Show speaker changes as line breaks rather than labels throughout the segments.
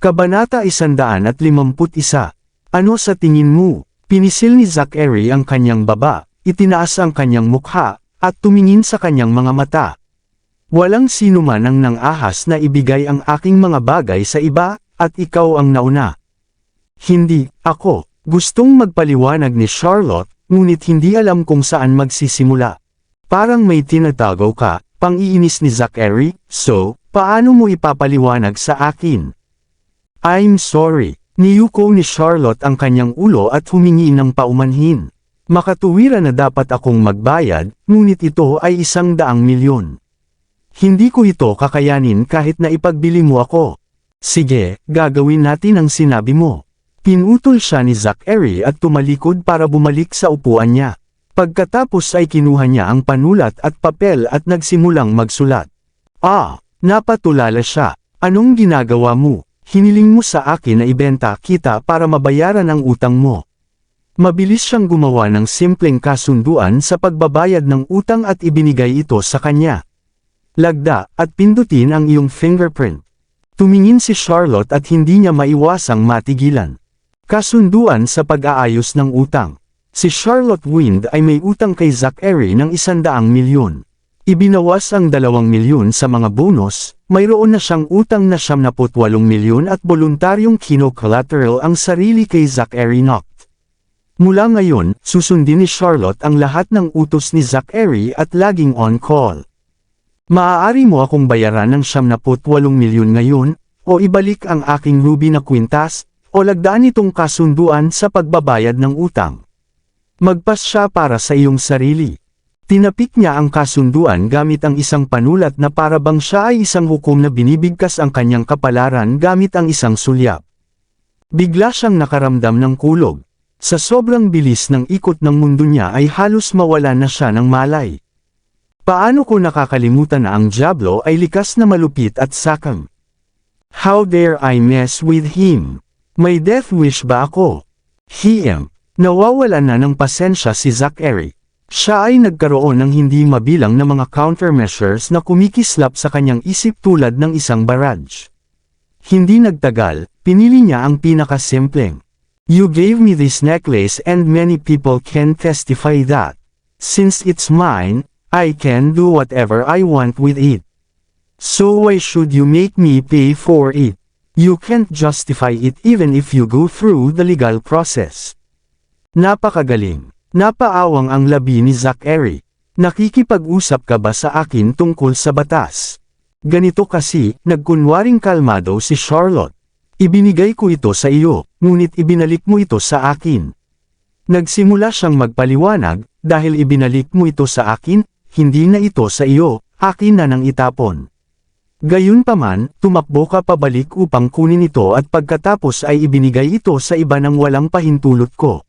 Kabanata 151. Ano sa tingin mo? Pinisil ni Zachary ang kanyang baba, itinaas ang kanyang mukha, at tumingin sa kanyang mga mata. Walang sino man ang nang-ahas na ibigay ang aking mga bagay sa iba, at ikaw ang nauna. Hindi, ako. Gustong magpaliwanag ni Charlotte, ngunit hindi alam kung saan magsisimula. Parang may tinatago ka, pang-iinis ni Zachary, so, paano mo ipapaliwanag sa akin? I'm sorry. Niyuko ni Charlotte ang kanyang ulo at humingi ng paumanhin. Makatuwiran na dapat akong magbayad, ngunit ito ay 100,000,000. Hindi ko ito kakayanin kahit na ipagbili mo ako. Sige, gagawin natin ang sinabi mo. Pinutol siya ni Zachary at tumalikod para bumalik sa upuan niya. Pagkatapos ay kinuha niya ang panulat at papel at nagsimulang magsulat. Napatulala siya. Anong ginagawa mo? Hiniling mo sa akin na ibenta kita para mabayaran ang utang mo. Mabilis siyang gumawa ng simpleng kasunduan sa pagbabayad ng utang at ibinigay ito sa kanya. Lagda at pindutin ang iyong fingerprint. Tumingin si Charlotte at hindi niya maiwasang matigilan. Kasunduan sa pag-aayos ng utang. Si Charlotte Wind ay may utang kay Zachary ng 100,000,000. Ibinawas ang 2,000,000 sa mga bonus, mayroon na siyang utang na 78,000,000 at voluntaryong kino-collateral ang sarili kay Zachary Noct. Mula ngayon, susundin ni Charlotte ang lahat ng utos ni Zachary at laging on call. Maaari mo akong bayaran ng 78,000,000 ngayon, o ibalik ang aking ruby na kwintas, o lagdaan itong kasunduan sa pagbabayad ng utang. Magpas siya para sa iyong sarili. Tinapik niya ang kasunduan gamit ang isang panulat na parabang siya ay isang hukom na binibigkas ang kanyang kapalaran gamit ang isang sulyap. Bigla siyang nakaramdam ng kulog. Sa sobrang bilis ng ikot ng mundo niya ay halos mawala na siya ng malay. Paano ko nakakalimutan na ang Diablo ay likas na malupit at sakam? How dare I mess with him? May death wish ba ako? Nawawala na ng pasensya si Zachary. Siya ay nagkaroon ng hindi mabilang na mga countermeasures na kumikislap sa kanyang isip tulad ng isang barrage. Hindi nagtagal, pinili niya ang pinakasimpleng. You gave me this necklace and many people can testify that. Since it's mine, I can do whatever I want with it. So why should you make me pay for it? You can't justify it even if you go through the legal process. Napakagaling. Napaawang ang labi ni Zachary. Nakikipag-usap ka ba sa akin tungkol sa batas? Ganito kasi, nagkunwaring kalmado si Charlotte. Ibinigay ko ito sa iyo, ngunit ibinalik mo ito sa akin. Nagsimula siyang magpaliwanag, dahil ibinalik mo ito sa akin, hindi na ito sa iyo, akin na nang itapon. Gayunpaman, tumakbo ka pabalik upang kunin ito at pagkatapos ay ibinigay ito sa iba nang walang pahintulot ko.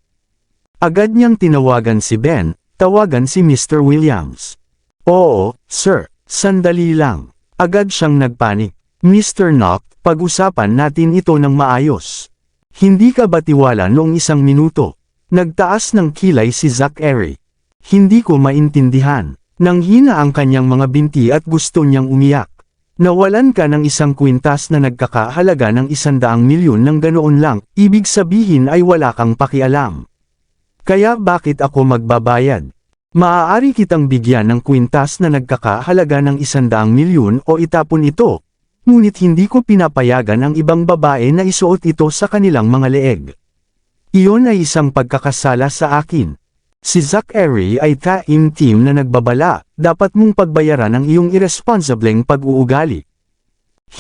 Agad niyang tinawagan si Ben, tawagan si Mr. Williams. Oo, sir, sandali lang. Agad siyang nagpanik. Mr. Noct, pag-usapan natin ito ng maayos. Hindi ka ba tiwala noong 1 minuto? Nagtaas ng kilay si Zachary. Hindi ko maintindihan. Nanghina ang kanyang mga binti at gusto niyang umiyak. Nawalan ka ng isang kwintas na nagkakahalaga ng 100,000,000 ng ganoon lang, ibig sabihin ay wala kang pakialam. Kaya bakit ako magbabayad? Maaari kitang bigyan ng kwintas na nagkakahalaga ng 100,000,000 o itapon ito, ngunit hindi ko pinapayagan ang ibang babae na isuot ito sa kanilang mga leeg. Iyon ay isang pagkakasala sa akin. Si Zachary ay taimtim na nagbabala, dapat mong pagbayaran ang iyong irresponsibleng pag-uugali.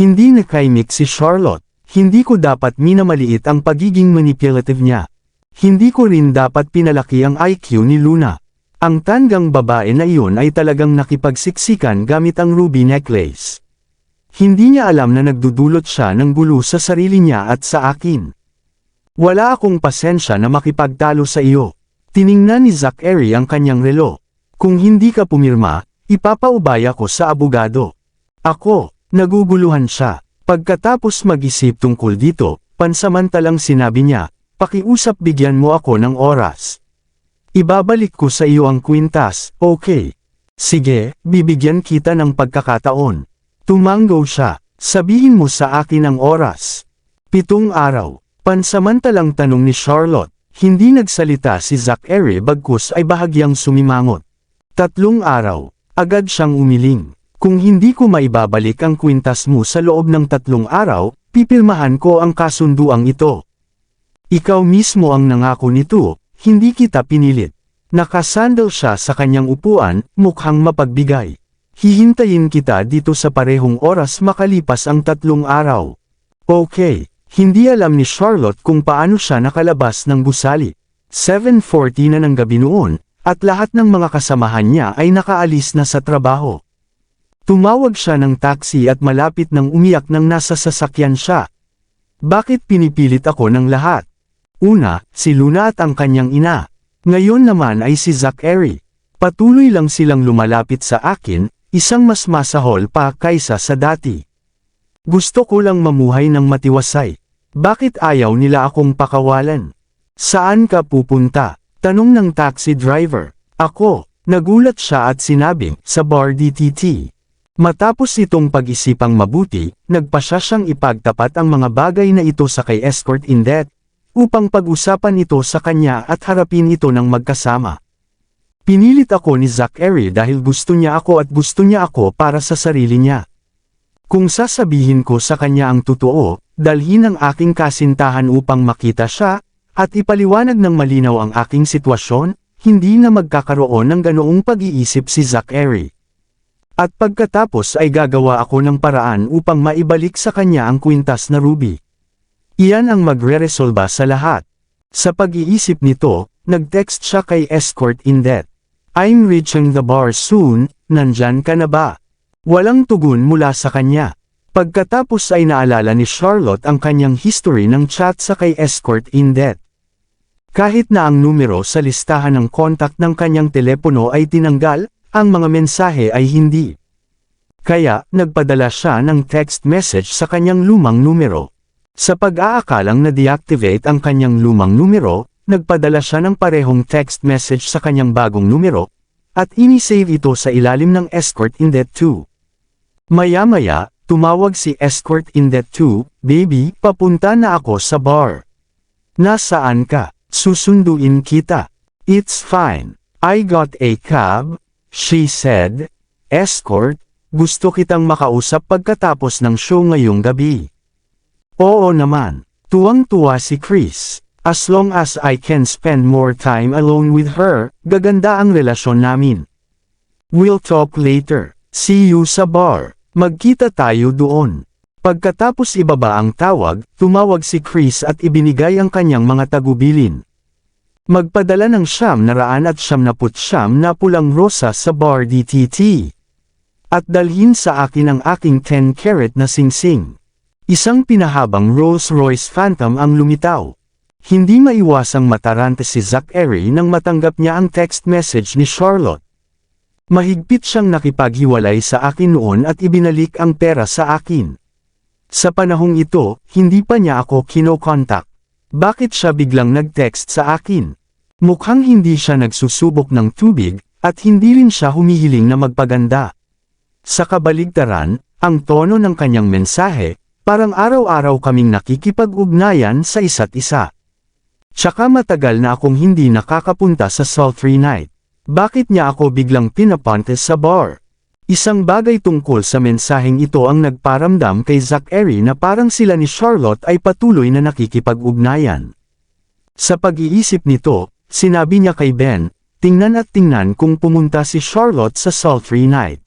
Hindi nakaimik si Charlotte, hindi ko dapat minamaliit ang pagiging manipulative niya. Hindi ko rin dapat pinalaki ang IQ ni Luna. Ang tandang babae na iyon ay talagang nakipagsiksikan gamit ang ruby necklace. Hindi niya alam na nagdudulot siya ng gulo sa sarili niya at sa akin. Wala akong pasensya na makipagtalo sa iyo. Tiningnan ni Zachary ang kanyang relo. Kung hindi ka pumirma, ipapaubaya ko sa abogado. Ako, naguguluhan siya. Pagkatapos mag-isip tungkol dito, pansamantalang sinabi niya, pakiusap bigyan mo ako ng oras. Ibabalik ko sa iyo ang kwintas, okay? Sige, bibigyan kita ng pagkakataon. Tumanggo siya, sabihin mo sa akin ang oras. 7 araw. Pansamantalang tanong ni Charlotte. Hindi nagsalita si Zachary bagkus ay bahagyang sumimangot. 3 araw. Agad siyang umiling. Kung hindi ko maibabalik ang kwintas mo sa loob ng 3 araw, pipirmahan ko ang kasunduang ito. Ikaw mismo ang nangako nito, hindi kita pinilit. Nakasandal siya sa kanyang upuan, mukhang mapagbigay. Hihintayin kita dito sa parehong oras makalipas ang 3 araw. Okay. Hindi alam ni Charlotte kung paano siya nakalabas ng gusali. 7:40 na ng gabi noon, at lahat ng mga kasamahan niya ay nakaalis na sa trabaho. Tumawag siya ng taxi at malapit nang umiyak nang nasa sasakyan siya. Bakit pinipilit ako ng lahat? Una, si Luna at ang kanyang ina. Ngayon naman ay si Zachary. Patuloy lang silang lumalapit sa akin, isang mas masahol pa kaysa sa dati. Gusto ko lang mamuhay ng matiwasay. Bakit ayaw nila akong pakawalan? Saan ka pupunta? Tanong ng taxi driver. Ako, nagulat siya at sinabing, sa bar DTT. Matapos itong pag-isipang mabuti, nagpasya siyang ipagtapat ang mga bagay na ito sa kay escort in debt, upang pag-usapan ito sa kanya at harapin ito ng magkasama. Pinilit ako ni Zachary dahil gusto niya ako at gusto niya ako para sa sarili niya. Kung sasabihin ko sa kanya ang totoo, dalhin ang aking kasintahan upang makita siya, at ipaliwanag ng malinaw ang aking sitwasyon, hindi na magkakaroon ng ganoong pag-iisip si Zachary. At pagkatapos ay gagawa ako ng paraan upang maibalik sa kanya ang kwintas na ruby. Iyan ang magre-resolba sa lahat. Sa pag-iisip nito, nag-text siya kay escort in debt. I'm reaching the bar soon, nandyan ka na ba? Walang tugon mula sa kanya. Pagkatapos ay naalala ni Charlotte ang kanyang history ng chat sa kay escort in debt. Kahit na ang numero sa listahan ng contact ng kanyang telepono ay tinanggal, ang mga mensahe ay hindi. Kaya, nagpadala siya ng text message sa kanyang lumang numero. Sa pag-aakalang na-deactivate ang kanyang lumang numero, nagpadala siya ng parehong text message sa kanyang bagong numero, at inisave ito sa ilalim ng escort in debt 2. Maya-maya, tumawag si escort in debt 2, baby, papunta na ako sa bar. Nasaan ka? Susunduin kita. It's fine. I got a cab, she said. Escort, gusto kitang makausap pagkatapos ng show ngayong gabi. Oo naman. Tuwang-tuwa si Chris. As long as I can spend more time alone with her, gaganda ang relasyon namin. We'll talk later. See you sa bar. Magkita tayo doon. Pagkatapos ibaba ang tawag, tumawag si Chris at ibinigay ang kanyang mga tagubilin. Magpadala ng 999 na pulang rosa sa bar DTT. At dalhin sa akin ang aking 10-carat na singsing. Isang pinahabang Rolls-Royce Phantom ang lumitaw. Hindi maiwasang matarante si Zachary nang matanggap niya ang text message ni Charlotte. Mahigpit siyang nakipaghiwalay sa akin noon at ibinalik ang pera sa akin. Sa panahong ito, hindi pa niya ako kino-contact. Bakit siya biglang nag-text sa akin? Mukhang hindi siya nagsusubok ng tubig, at hindi rin siya humihiling na magpaganda. Sa kabaligtaran, ang tono ng kanyang mensahe, parang araw-araw kaming nakikipag-ugnayan sa isa't isa. Tsaka matagal na akong hindi nakakapunta sa sultry night. Bakit niya ako biglang pinapunta sa bar? Isang bagay tungkol sa mensaheng ito ang nagparamdam kay Zachary na parang sila ni Charlotte ay patuloy na nakikipag-ugnayan. Sa pag-iisip nito, sinabi niya kay Ben, tingnan at tingnan kung pumunta si Charlotte sa sultry night.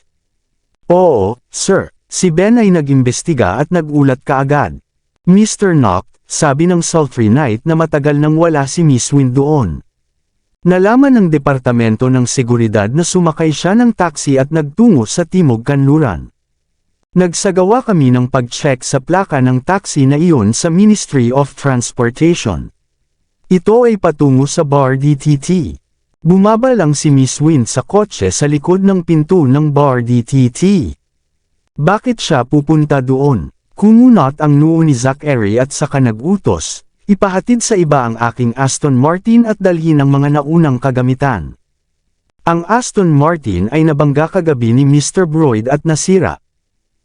Oo, sir. Si Ben ay nag-imbestiga at nagulat kaagad. Mr. Knock, sabi ng sultry night na matagal nang wala si Miss Wind doon. Nalaman ng Departamento ng Seguridad na sumakay siya ng taxi at nagtungo sa Timog Kanluran. Nagsagawa kami ng pag-check sa plaka ng taxi na iyon sa Ministry of Transportation. Ito ay patungo sa bar DTT. Bumaba lang si Miss Wind sa kotse sa likod ng pinto ng bar DTT. Bakit siya pupunta doon? Kumunot ang noo ni Zachary at saka nag-utos, ipahatid sa iba ang aking Aston Martin at dalhin ang mga naunang kagamitan. Ang Aston Martin ay nabangga kagabi ni Mr. Broyd at nasira.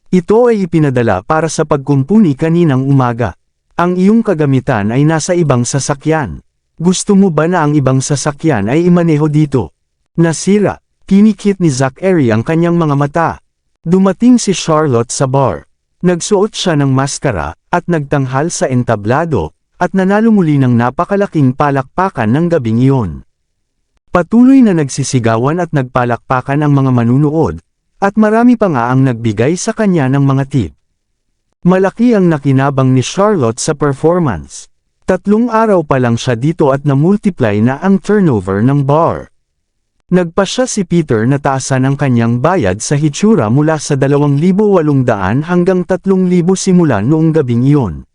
Ito ay ipinadala para sa pagkumpuni kaninang umaga. Ang iyong kagamitan ay nasa ibang sasakyan. Gusto mo ba na ang ibang sasakyan ay imaneho dito? Nasira. Pinikit ni Zachary ang kanyang mga mata. Dumating si Charlotte sa bar. Nagsuot siya ng maskara, at nagtanghal sa entablado, at nanalo muli ng napakalaking palakpakan ng gabing iyon. Patuloy na nagsisigawan at nagpalakpakan ang mga manunood, at marami pa nga ang nagbigay sa kanya ng mga tip. Malaki ang nakinabang ni Charlotte sa performance. 3 araw pa lang siya dito at namultiply na ang turnover ng bar. Nagpa siya si Peter na taasan ang kanyang bayad sa hitsura mula sa 2,800 hanggang 3,000 simula noong gabing iyon.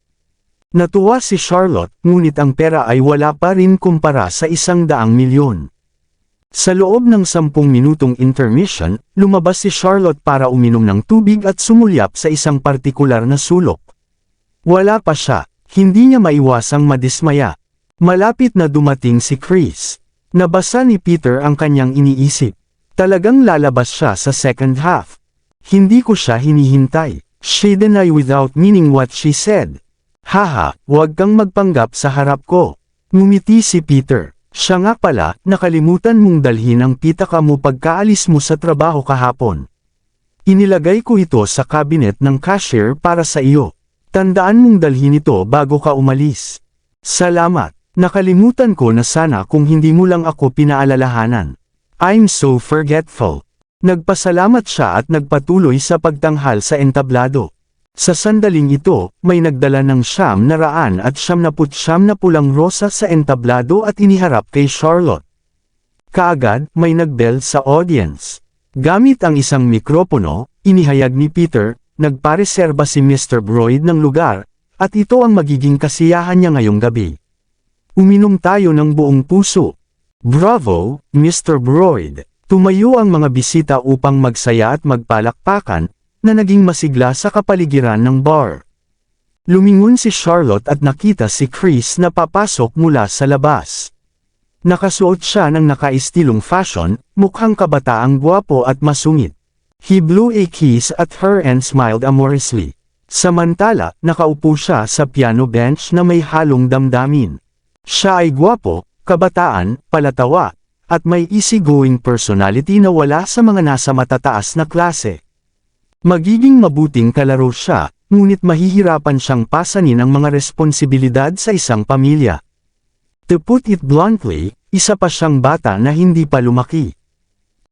Natuwa si Charlotte, ngunit ang pera ay wala pa rin kumpara sa 100,000,000. Sa loob ng 10 minutong intermission, lumabas si Charlotte para uminom ng tubig at sumulyap sa isang partikular na sulok. Wala pa siya, hindi niya maiwasang madismaya. Malapit na dumating si Chris. Nabasa ni Peter ang kanyang iniisip. Talagang lalabas siya sa second half. Hindi ko siya hinihintay. She denied without meaning what she said. Haha, huwag kang magpanggap sa harap ko. Ngumiti si Peter. Siya nga pala, nakalimutan mong dalhin ang pitaka mo pagkaalis mo sa trabaho kahapon. Inilagay ko ito sa cabinet ng cashier para sa iyo. Tandaan mong dalhin ito bago ka umalis. Salamat. Nakalimutan ko na sana kung hindi mo lang ako pinaalalahanan. I'm so forgetful. Nagpasalamat siya at nagpatuloy sa pagtanghal sa entablado. Sa sandaling ito, may nagdala ng 900 at 99 na pulang rosa sa entablado at iniharap kay Charlotte. Kaagad, may nagbell sa audience. Gamit ang isang mikropono, inihayag ni Peter, nagpareserba si Mr. Broyd ng lugar, at ito ang magiging kasiyahan niya ngayong gabi. Uminom tayo ng buong puso. Bravo, Mr. Broyd. Tumayo ang mga bisita upang magsaya at magpalakpakan, na naging masigla sa kapaligiran ng bar. Lumingon si Charlotte at nakita si Chris na papasok mula sa labas. Nakasuot siya ng nakaistilong fashion, mukhang kabataang gwapo at masungit. He blew a kiss at her and smiled amorously. Samantala, nakaupo siya sa piano bench na may halong damdamin. Siya ay gwapo, kabataan, palatawa, at may easygoing personality na wala sa mga nasa matataas na klase. Magiging mabuting kalaro siya, ngunit mahihirapan siyang pasanin ang mga responsibilidad sa isang pamilya. To put it bluntly, isa pa siyang bata na hindi pa lumaki.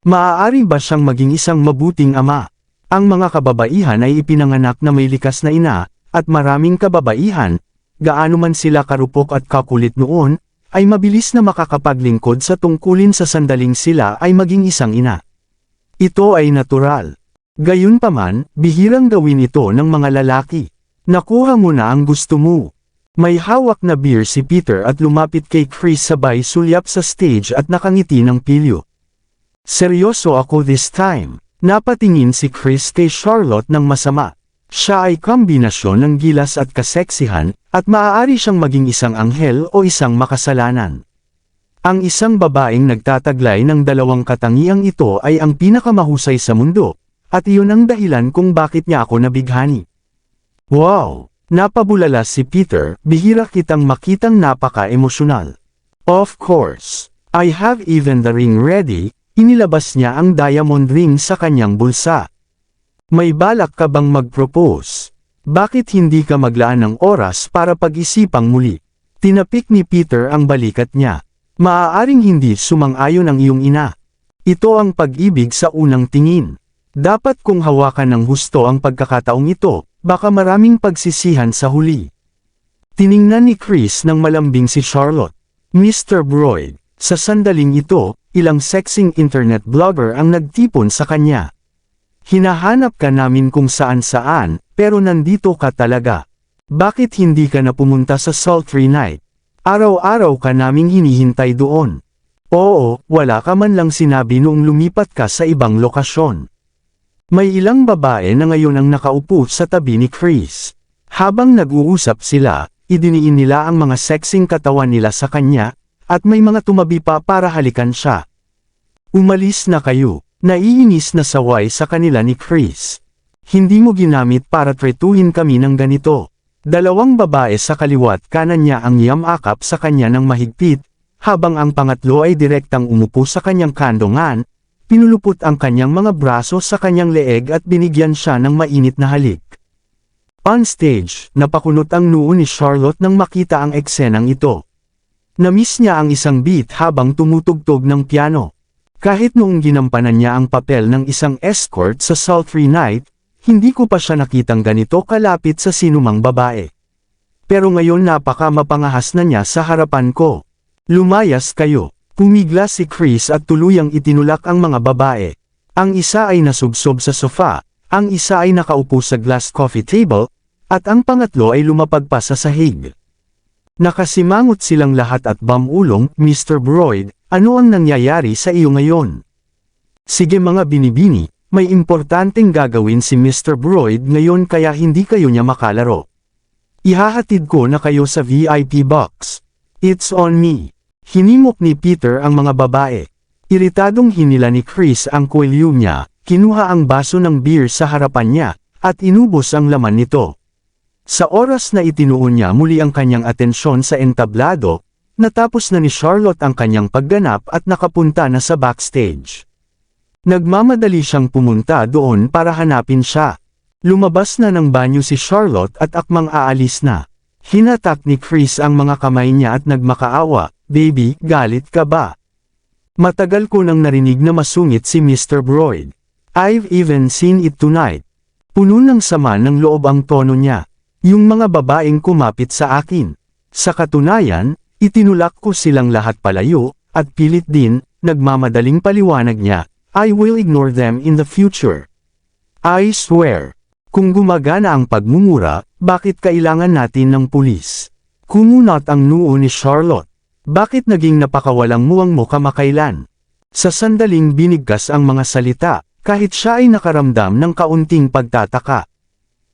Maaari ba siyang maging isang mabuting ama? Ang mga kababaihan ay ipinanganak na may likas na ina, at maraming kababaihan, gaano man sila karupok at kakulit noon, ay mabilis na makakapaglingkod sa tungkulin sa sandaling sila ay maging isang ina. Ito ay natural. Gayunpaman, bihirang gawin ito ng mga lalaki. Nakuha mo na ang gusto mo. May hawak na beer si Peter at lumapit kay Chris sabay sulyap sa stage at nakangiti ng pilyo. Seryoso ako this time. Napatingin si Chris kay Charlotte ng masama. Siya ay kombinasyon ng gilas at kaseksihan, at maaari siyang maging isang anghel o isang makasalanan. Ang isang babaeng nagtataglay ng 2 katangiang ito ay ang pinakamahusay sa mundo. At iyon ang dahilan kung bakit niya ako nabighani. Wow! Napabulala si Peter, bihira kitang makitang napaka-emosyonal. Of course. I have even the ring ready, inilabas niya ang diamond ring sa kanyang bulsa. May balak ka bang mag-propose? Bakit hindi ka maglaan ng oras para pag-isipang muli? Tinapik ni Peter ang balikat niya. Maaaring hindi sumang-ayon ang iyong ina. Ito ang pag-ibig sa unang tingin. Dapat kung hawakan ng husto ang pagkakataong ito, baka maraming pagsisihan sa huli. Tiningnan ni Chris ng malambing si Charlotte. Mr. Broyd, sa sandaling ito, ilang sexing internet blogger ang nagtipon sa kanya. Hinahanap ka namin kung saan-saan, pero nandito ka talaga. Bakit hindi ka na pumunta sa sultry night? Araw-araw ka naming hinihintay doon. Oo, wala ka man lang sinabi noong lumipat ka sa ibang lokasyon. May ilang babae na ngayon ang nakaupo sa tabi ni Chris. Habang nag-uusap sila, idiniin nila ang mga sexing katawan nila sa kanya, at may mga tumabi pa para halikan siya. Umalis na kayo, naiinis na saway sa kanila ni Chris. Hindi mo ginamit para tretuhin kami ng ganito. Dalawang babae sa kaliwa't kanan niya ang yamakap sa kanya ng mahigpit, habang ang pangatlo ay direktang umupo sa kanyang kandungan, pinulupot ang kanyang mga braso sa kanyang leeg at binigyan siya ng mainit na halik. On stage, napakunot ang noo ni Charlotte nang makita ang eksenang ito. Namiss niya ang isang beat habang tumutugtog ng piano. Kahit noong ginampanan niya ang papel ng isang escort sa Sultry Night, hindi ko pa siya nakitang ganito kalapit sa sinumang babae. Pero ngayon mapangahas na niya sa harapan ko. Lumayas kayo. Pumigla si Chris at tuluyang itinulak ang mga babae. Ang isa ay nasubsob sa sofa, ang isa ay nakaupo sa glass coffee table, at ang pangatlo ay lumapag pa sa sahig. Nakasimangot silang lahat at bamulong, Mr. Broyd, ano ang nangyayari sa iyo ngayon? Sige mga binibini, may importanteng gagawin si Mr. Broyd ngayon kaya hindi kayo niya makalaro. Ihahatid ko na kayo sa VIP box. It's on me. Hinimok ni Peter ang mga babae. Iritadong hinila ni Chris ang kwelyo niya, kinuha ang baso ng beer sa harapan niya, at inubos ang laman nito. Sa oras na itinuon niya muli ang kanyang atensyon sa entablado, natapos na ni Charlotte ang kanyang pagganap at nakapunta na sa backstage. Nagmamadali siyang pumunta doon para hanapin siya. Lumabas na ng banyo si Charlotte at akmang aalis na. Hinatak ni Chris ang mga kamay niya at nagmakaawa, "Baby, galit ka ba? Matagal ko nang narinig na masungit si Mr. Broyd. I've even seen it tonight." Puno ng sama ng loob ang tono niya. Yung mga babaeng kumapit sa akin. Sa katunayan, itinulak ko silang lahat palayo, at pilit din, nagmamadaling paliwanag niya, "I will ignore them in the future. I swear." Kung gumagana ang pagmumura, bakit kailangan natin ng pulis? Kumunat ang noo ni Charlotte. Bakit naging napakawalang muwang mo kamakailan? Sa sandaling binigkas ang mga salita, kahit siya ay nakaramdam ng kaunting pagtataka.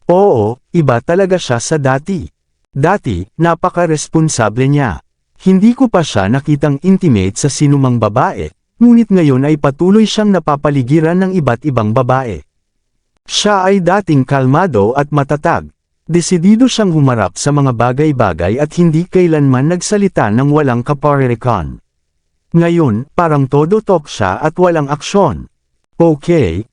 Oo, iba talaga siya sa dati. Dati, napaka-responsable niya. Hindi ko pa siya nakitang intimate sa sinumang babae, ngunit ngayon ay patuloy siyang napapaligiran ng iba't ibang babae. Siya ay dating kalmado at matatag. Desidido siyang humarap sa mga bagay-bagay at hindi kailanman nagsalita ng walang kaparirikan. Ngayon, parang todo talk siya at walang aksyon. Okay,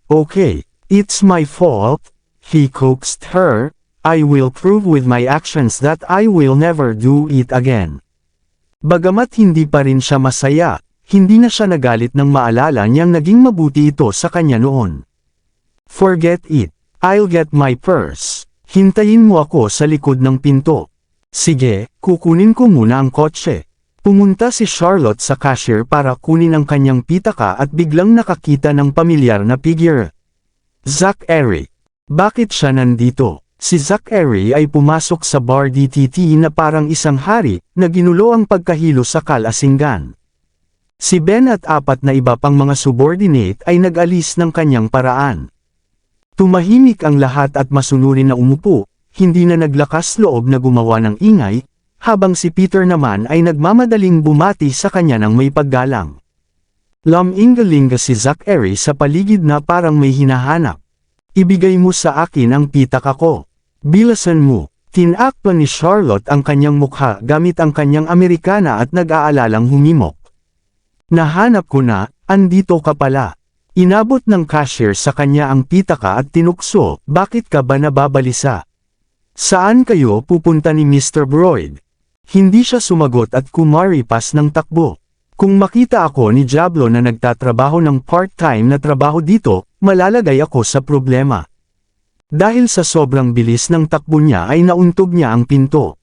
it's my fault, he coaxed her. I will prove with my actions that I will never do it again. Bagamat hindi pa rin siya masaya, hindi na siya nagalit nang maalala niyang naging mabuti ito sa kanya noon. Forget it. I'll get my purse. Hintayin mo ako sa likod ng pinto. Sige, kukunin ko muna ang kotse. Pumunta si Charlotte sa cashier para kunin ang kanyang pitaka at biglang nakakita ng pamilyar na figure. Zachary. Bakit siya nandito? Si Zachary ay pumasok sa bar DTT na parang isang hari, na ginulo ang pagkahilo sa kalasinggan. Si Ben at apat na iba pang mga subordinate ay nag-alis ng kanyang paraan. Tumahimik ang lahat at masunurin na umupo, hindi na naglakas loob na gumawa ng ingay, habang si Peter naman ay nagmamadaling bumati sa kanya ng may paggalang. Lumingalinga si Zachary sa paligid na parang may hinahanap. Ibigay mo sa akin ang pitaka ko. Bilasan mo. Tinakpan ni Charlotte ang kanyang mukha gamit ang kanyang Amerikana at nag-aalalang humimok. Nahanap ko na, andito ka pala. Inabot ng cashier sa kanya ang pitaka at tinukso, bakit ka ba nababalisa? Saan kayo pupunta ni Mr. Broyd? Hindi siya sumagot at kumaripas ng takbo. Kung makita ako ni Diablo na nagtatrabaho ng part-time na trabaho dito, malalagay ako sa problema. Dahil sa sobrang bilis ng takbo niya ay nauntog niya ang pinto.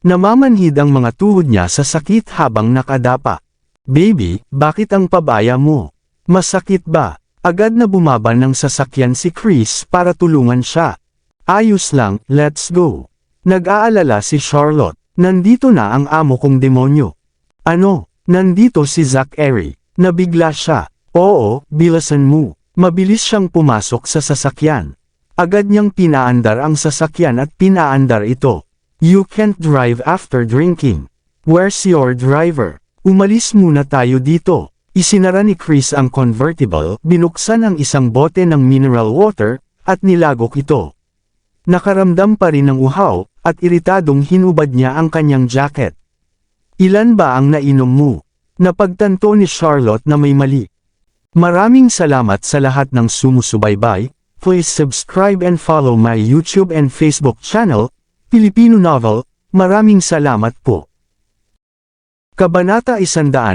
Namamanhid ang mga tuhod niya sa sakit habang nakadapa. Baby, bakit ang pabaya mo? Masakit ba? Agad na bumaba ng sasakyan si Chris para tulungan siya. Ayos lang, let's go. Nag-aalala si Charlotte. Nandito na ang amo kong demonyo. Ano? Nandito si Zachary. Nabigla siya. Oo, bilasan mo. Mabilis siyang pumasok sa sasakyan. Agad niyang pinaandar ang sasakyan at pinaandar ito. You can't drive after drinking. Where's your driver? Umalis muna tayo dito. Isinara ni Chris ang convertible, binuksan ang isang bote ng mineral water, at nilagok ito. Nakaramdam pa rin ng uhaw, at iritadong hinubad niya ang kanyang jacket. Ilan ba ang nainom mo? Napagtanto ni Charlotte na may mali. Maraming salamat sa lahat ng sumusubaybay. Please subscribe and follow my YouTube and Facebook channel, Filipino Novel. Maraming salamat po. Kabanata 155.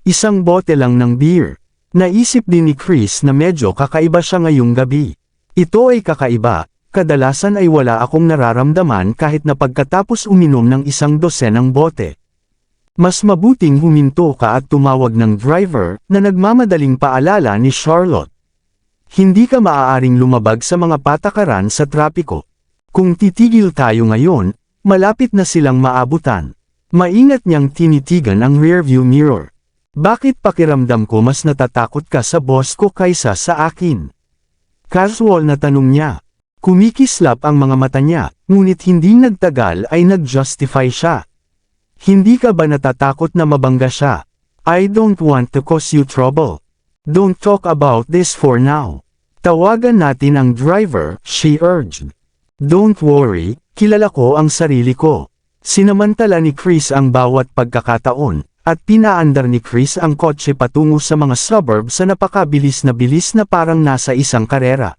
Isang bote lang ng beer. Naisip din ni Chris na medyo kakaiba siya ngayong gabi. Ito ay kakaiba, kadalasan ay wala akong nararamdaman kahit na pagkatapos uminom ng 12 ng bote. Mas mabuting huminto ka at tumawag ng driver na nagmamadaling paalala ni Charlotte. Hindi ka maaaring lumabag sa mga patakaran sa trapiko. Kung titigil tayo ngayon, malapit na silang maabutan. Maingat niyang tinitigan ang rearview mirror. Bakit pakiramdam ko mas natatakot ka sa boss ko kaysa sa akin? Casual na tanong niya. Kumikislap ang mga mata niya, ngunit hindi nagtagal ay nag-justify siya. Hindi ka ba natatakot na mabangga siya? I don't want to cause you trouble. Don't talk about this for now. Tawagan natin ang driver, she urged. Don't worry, kilala ko ang sarili ko. Sinamantala ni Chris ang bawat pagkakataon, at pinaandar ni Chris ang kotse patungo sa mga suburbs sa napakabilis na parang nasa isang karera.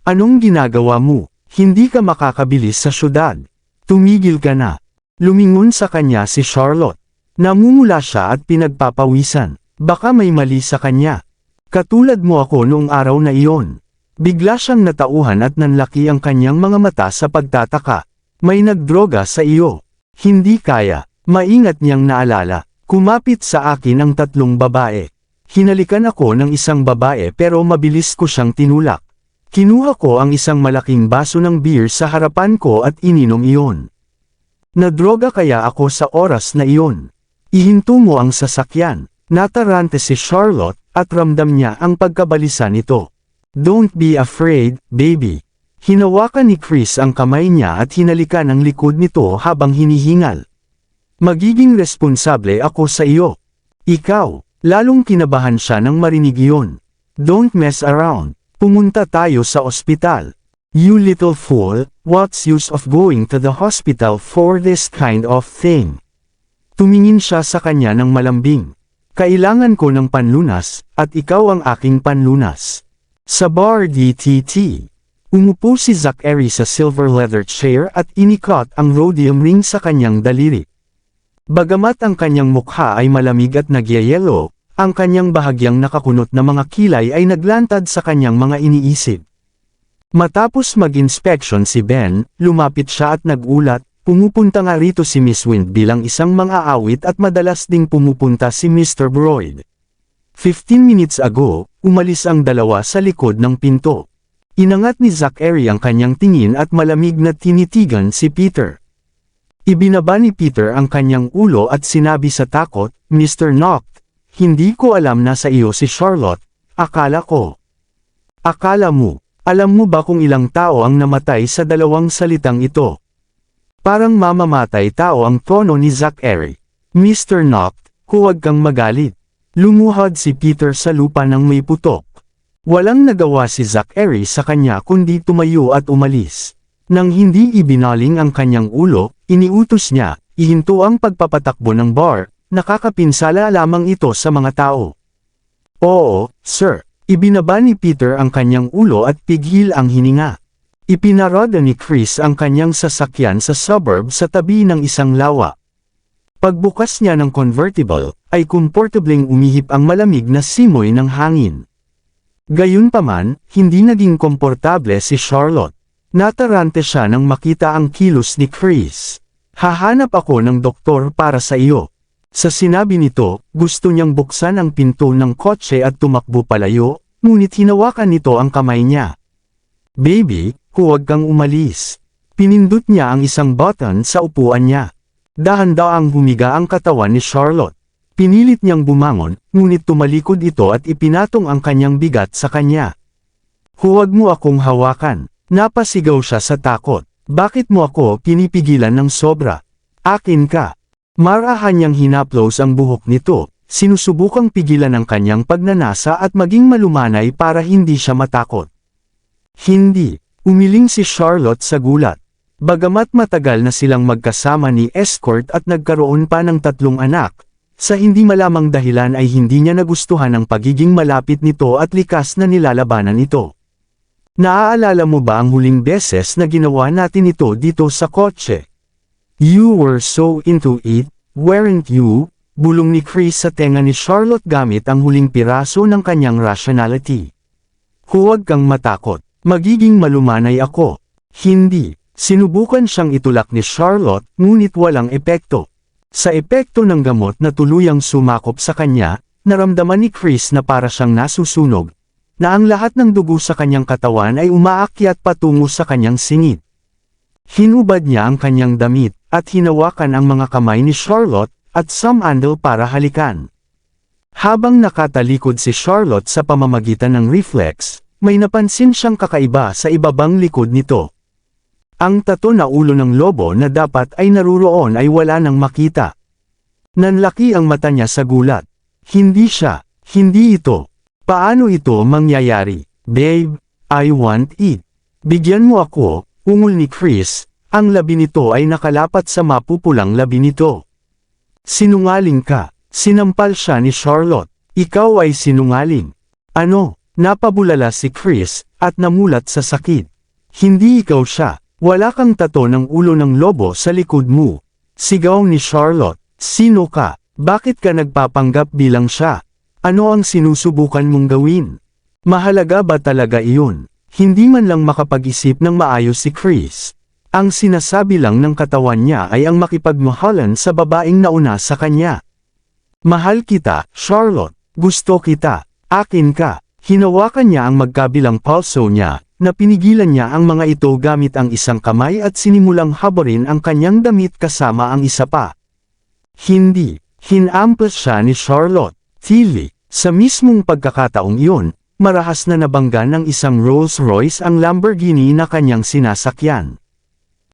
Anong ginagawa mo? Hindi ka makakabilis sa syudad. Tumigil ka na. Lumingon sa kanya si Charlotte. Namumula siya at pinagpapawisan. Baka may mali sa kanya. Katulad mo ako noong araw na iyon. Bigla siyang natauhan at nanlaki ang kanyang mga mata sa pagtataka. May nagdroga sa iyo. Hindi kaya. Maingat niyang naalala. Kumapit sa akin ang 3 babae. Hinalikan ako ng isang babae pero mabilis ko siyang tinulak. Kinuha ko ang isang malaking baso ng beer sa harapan ko at ininom iyon. Nadroga kaya ako sa oras na iyon. Ihinto mo ang sasakyan. Natarante si Charlotte at ramdam niya ang pagkabalisa nito. Don't be afraid, baby. Hinawakan ni Chris ang kamay niya at hinalikan ang likod nito habang hinihingal. Magiging responsable ako sa iyo. Ikaw, lalong kinabahan siya nang marinig iyon. Don't mess around. Pumunta tayo sa ospital. You little fool, what's use of going to the hospital for this kind of thing? Tumingin siya sa kanya ng malambing. Kailangan ko ng panlunas, at ikaw ang aking panlunas. Sa bar DTT. Umupo si Zachary sa silver leather chair at inikot ang rhodium ring sa kanyang daliri. Bagamat ang kanyang mukha ay malamig at nagyayelo, ang kanyang bahagyang nakakunot na mga kilay ay naglantad sa kanyang mga iniisip. Matapos mag-inspection si Ben, lumapit siya at nagulat, pumupunta nga rito si Miss Wind bilang isang mang-aawit at madalas ding pumupunta si Mr. Broyd. 15 minutes ago, umalis ang dalawa sa likod ng pinto. Inangat ni Zachary ang kanyang tingin at malamig na tinitigan si Peter. Ibinaba ni Peter ang kanyang ulo at sinabi sa takot, Mr. Noct, hindi ko alam na sa iyo si Charlotte, akala ko. Akala mo, alam mo ba kung ilang tao ang namatay sa dalawang salitang ito? Parang mamamatay tao ang tono ni Zachary. Mr. Noct, huwag kang magalit. Lumuhod si Peter sa lupa ng may putok. Walang nagawa si Zachary sa kanya kundi tumayo at umalis. Nang hindi ibinaling ang kanyang ulo, iniutos niya, ihinto ang pagpapatakbo ng bar, nakakapinsala lamang ito sa mga tao. Oo, sir. Ibinaba ni Peter ang kanyang ulo at pigil ang hininga. Ipinaroda ni Chris ang kanyang sasakyan sa suburb sa tabi ng isang lawa. Pagbukas niya ng convertible, ay komportableng umihip ang malamig na simoy ng hangin. Gayunpaman, hindi naging komportable si Charlotte. Natarante siya nang makita ang kilos ni Chris. Hahanap ako ng doktor para sa iyo. Sa sinabi nito, gusto niyang buksan ang pinto ng kotse at tumakbo palayo, ngunit hinawakan nito ang kamay niya. Baby, huwag kang umalis. Pinindot niya ang isang button sa upuan niya. Dahan-daang humiga ang katawan ni Charlotte. Pinilit niyang bumangon, ngunit tumalikod ito at ipinatong ang kanyang bigat sa kanya. Huwag mo akong hawakan. Napasigaw siya sa takot. Bakit mo ako pinipigilan ng sobra? Akin ka. Marahan niyang hinaplos ang buhok nito, sinusubukang pigilan ang kanyang pagnanasa at maging malumanay para hindi siya matakot. Hindi. Umiling si Charlotte sa gulat. Bagamat matagal na silang magkasama ni Escort at nagkaroon pa ng 3 anak, sa hindi malamang dahilan ay hindi niya nagustuhan ang pagiging malapit nito at likas na nilalabanan ito. Naaalala mo ba ang huling beses na ginawa natin ito dito sa kotse? You were so into it, weren't you? Bulong ni Chris sa tenga ni Charlotte gamit ang huling piraso ng kanyang rationality. Huwag kang matakot, magiging malumanay ako. Hindi, sinubukan siyang itulak ni Charlotte ngunit walang epekto. Sa epekto ng gamot na tuluyang sumakop sa kanya, naramdaman ni Chris na para siyang nasusunog, na ang lahat ng dugo sa kanyang katawan ay umaakyat patungo sa kanyang singit. Hinubad niya ang kanyang damit, at hinawakan ang mga kamay ni Charlotte, at sumandal para halikan. Habang nakatalikod si Charlotte sa pamamagitan ng reflex, may napansin siyang kakaiba sa ibabang likod nito. Ang tato na ulo ng lobo na dapat ay naruroon ay wala nang makita. Nanlaki ang mata niya sa gulat. Hindi siya, hindi ito. Paano ito mangyayari? Babe, I want it. Bigyan mo ako, ungol ni Chris, ang labi nito ay nakalapat sa mapupulang labi nito. Sinungaling ka, sinampal siya ni Charlotte. Ikaw ay sinungaling. Ano? Napabulala si Chris, at namulat sa sakit. Hindi ikaw siya, wala kang tato ng ulo ng lobo sa likod mo. Sigaw ni Charlotte, sino ka? Bakit ka nagpapanggap bilang siya? Ano ang sinusubukan mong gawin? Mahalaga ba talaga iyon? Hindi man lang makapag-isip ng maayos si Chris. Ang sinasabi lang ng katawan niya ay ang makipagmahalan sa babaeng nauna sa kanya. Mahal kita, Charlotte. Gusto kita. Akin ka. Hinawakan niya ang magkabilang palso niya, na pinigilan niya ang mga ito gamit ang isang kamay at sinimulang haborin ang kanyang damit kasama ang isa pa. Hindi. Hinampas siya ni Charlotte. Tili. Sa mismong pagkakataong iyon, marahas na nabangga ng isang Rolls-Royce ang Lamborghini na kanyang sinasakyan.